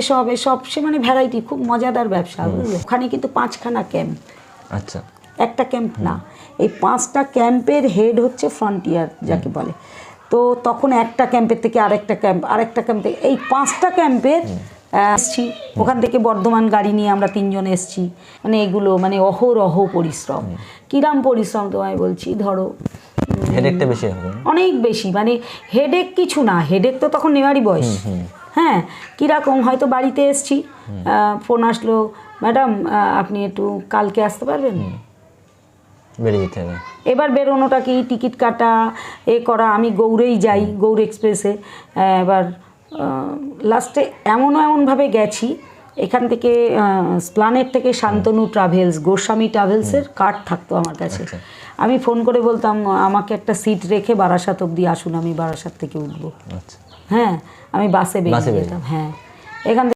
এসব এসব সে মানে ভ্যারাইটি, খুব মজাদার ব্যবসা, বুঝলে। ওখানে কিন্তু 5খানা ক্যাম্প। আচ্ছা, একটা ক্যাম্প না, এই 5টা ক্যাম্পের হেড হচ্ছে ফ্রন্টিয়ার যাকে বলে। তো তখন একটা ক্যাম্পের থেকে আরেকটা ক্যাম্প থেকে এই 5টা ক্যাম্পের এসছি। ওখান থেকে বর্ধমান গাড়ি নিয়ে আমরা 3জন এসছি। মানে এগুলো মানে অহরহ পরিশ্রম। কিরাম পরিশ্রম তোমায় বলছি, ধরো হেডেকটা বেশি হবে। অনেক বেশি, মানে হেডেক কিছু না, হেডেক তো তখন নেওয়ারই বয়স। হ্যাঁ, কীরকম হয়তো বাড়িতে এসছি, ফোন আসলো, ম্যাডাম আপনি একটু কালকে আসতে পারবেন? বেরিয়ে যেতে হবে। এবার বেরোনোটা কি, টিকিট কাটা, এ করা। আমি গৌড়েই যাই, গৌড় এক্সপ্রেসে। এবার লাস্টে এমনভাবে গেছি, এখান থেকে স্প্লানেট থেকে শান্তনু ট্রাভেলস, গোস্বামী ট্রাভেলসের কার্ড থাকতো আমার কাছে। আমি ফোন করে বলতাম আমাকে একটা সিট রেখে বারাসাত অবধি আসুন, আমি বারাসাত থেকে উঠবো। আচ্ছা, হ্যাঁ, আমি বাসে বেরিয়ে যেতাম। হ্যাঁ, এখান